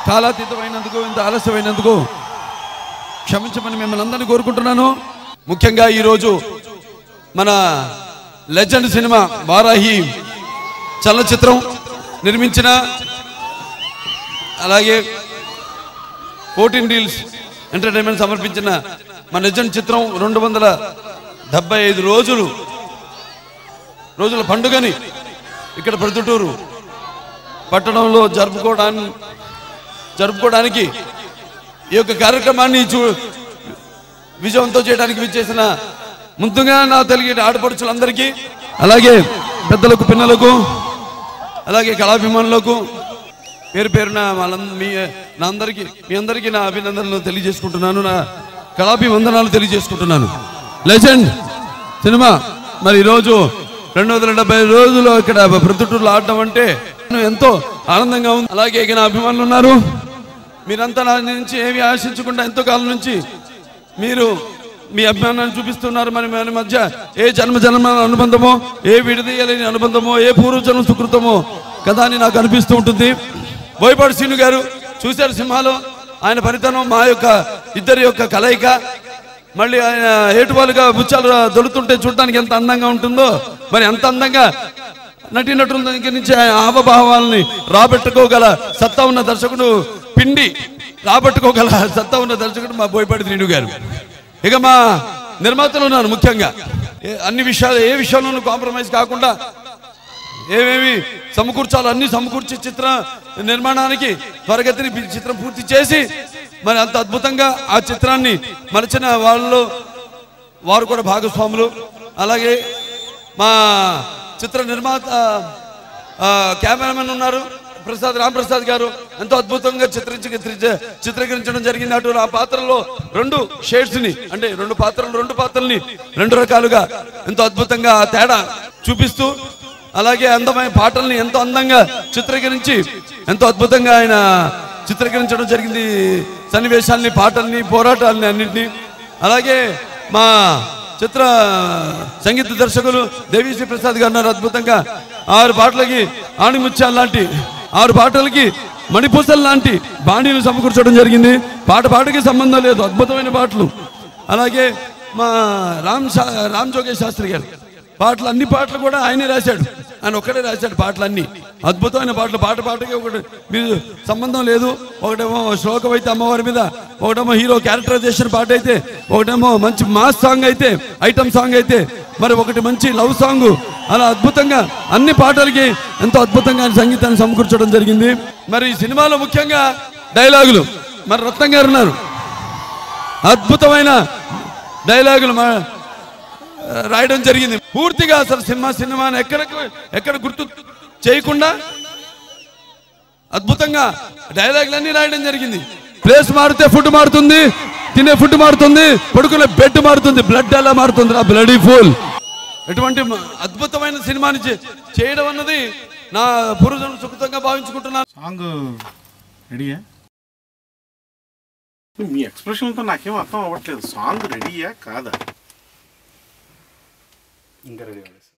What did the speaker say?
కాలాతీతమైనందుకు, ఇంత ఆలస్యమైనందుకు క్షమించమని మిమ్మల్ని అందరినీ కోరుకుంటున్నాను. ముఖ్యంగా ఈరోజు మన లెజెండ్ సినిమా వారాహి చలనచిత్రం నిర్మించిన, అలాగే 14 డీల్స్ ఎంటర్టైన్మెంట్ సమర్పించిన మన లెజెండ్ చిత్రం 275 రోజుల పండుగని ఇక్కడ ప్రొద్దుటూరు పట్టణంలో జరుపుకోవడానికి ఈ యొక్క కార్యక్రమాన్ని విజయవంతం చేయడానికి విచ్చేసిన ముందుగా నా తెలుగు ఆడపడుచులందరికీ, అలాగే పెద్దలకు, పిన్నలకు, అలాగే కళాభిమానులకు పేరు పేరున మీ అందరికీ నా అభినందనలు తెలియజేసుకుంటున్నాను, నా కళాభివందనాలు తెలియజేసుకుంటున్నాను. లెజెండ్ సినిమా మరి ఈరోజు 275 రోజులు ఇక్కడ ప్రొద్దుటూరులో ఆడటం అంటే ఎంతో ఆనందంగా ఉంది. అలాగే ఇక నా అభిమానులు ఉన్నారు, మీరంతా నా నుంచి ఏమి ఆశించకుండా ఎంతో కాలం నుంచి మీరు మీ అభిమానాన్ని చూపిస్తున్నారు. మరి మన మధ్య ఏ జన్మ అనుబంధమో, ఏ విడదీయలేని అనుబంధమో, ఏ పూర్వజన్మ సుకృతమో కదా అని నాకు అనిపిస్తూ ఉంటుంది. బోయపాటి శ్రీను గారు చూశారు సినిమాలో, ఆయన పనితనం, మా యొక్క ఇద్దరి యొక్క కలయిక, మళ్ళీ ఆయన ఏటువాలుగా బుచ్చాలు దొరుకుతుంటే చూడటానికి ఎంత అందంగా ఉంటుందో, మరి అంత అందంగా నటీనటుల దగ్గర నుంచి హావభావాలని రాబట్టుకోగల సత్తా ఉన్న దర్శకుడు, రాబట్టుకోగల సత్తా ఉన్న దర్శకుడు మా బోయపాటి శ్రీను గారు. ఇక మా నిర్మాతలు ఉన్నారు, ముఖ్యంగా అన్ని విషయాలు, ఏ విషయంలోనూ కాంప్రమైజ్ కాకుండా ఏమేమి సమకూర్చాలో అన్ని సమకూర్చి చిత్ర నిర్మాణానికి త్వరగతిని చిత్రం పూర్తి చేసి మరి అంత అద్భుతంగా ఆ చిత్రాన్ని మలిచిన వాళ్ళు వారు కూడా భాగస్వాములు. అలాగే మా చిత్ర నిర్మాత కెమెరామెన్ ఉన్నారు రాంప్రసాద్ గారు, ఎంతో అద్భుతంగా చిత్రీకరించడం జరిగింది. అటు ఆ పాత్రలో 2 షేడ్స్ని, అంటే 2 పాత్రల్ని 2 రకాలుగా ఎంతో అద్భుతంగా తేడా చూపిస్తూ, అలాగే అందమైన పాటల్ని ఎంతో అందంగా చిత్రీకరించి ఎంతో అద్భుతంగా ఆయన చిత్రీకరించడం జరిగింది. సన్నివేశాల్ని, పాటల్ని, పోరాటాలని అన్నింటినీ. అలాగే మా చిత్ర సంగీత దర్శకులు దేవిశ్రీ ప్రసాద్ గారు ఉన్నారు. అద్భుతంగా 6 పాటలకి ఆణిముత్యాల లాంటి, 6 పాటలకి మణిపూసల్ లాంటి బాణీలు సమకూర్చడం జరిగింది. పాటకి సంబంధం లేదు, అద్భుతమైన పాటలు. అలాగే మా రామ్ జోగేష్ శాస్త్రి గారు పాటలు, అన్ని పాటలు కూడా ఆయనే రాశాడు, ఆయన ఒక్కడే రాశాడు పాటలన్నీ. అద్భుతమైన పాటలు, పాటకి ఒకటి మీరు సంబంధం లేదు. ఒకటేమో శ్లోకం అయితే అమ్మవారి మీద, ఒకటేమో హీరో క్యారెక్టరైజేషన్ పాట అయితే, ఒకటేమో మంచి మాస్ సాంగ్ అయితే, ఐటమ్ సాంగ్ అయితే, మరి ఒకటి మంచి లవ్ సాంగ్. అలా అద్భుతంగా అన్ని పాటలకి ఎంతో అద్భుతంగా సంగీతాన్ని సమకూర్చడం జరిగింది. మరి ఈ సినిమాలో ముఖ్యంగా డైలాగులు, మరి రత్నం గారు ఉన్నారు, అద్భుతమైన డైలాగులు రాయడం జరిగింది. పూర్తిగా అసలు సినిమాని ఎక్కడ గుర్తు చేయకుండా అద్భుతంగా డైలాగులన్నీ రాయడం జరిగింది. ప్లేస్ మారితే ఫుడ్ మారుతుంది, తినే ఫుడ్ మారుతుంది, పడుకునే బెడ్ మారుతుంది, బ్లడ్ ఎలా మారుతుంది, బ్లడీ ఫుల్. ఎటువంటి అద్భుతమైన సినిమాని చేయడం అన్నది నా పూర్వజన్మ సుకృతంగా భావించుకుంటున్నాను. సాంగ్ రెడీయా? మీ ఎక్స్ప్రెషన్తో నాకేం అర్థం అవ్వట్లేదు. సాంగ్ రెడీయా కాదా? ఇంకా రెడీ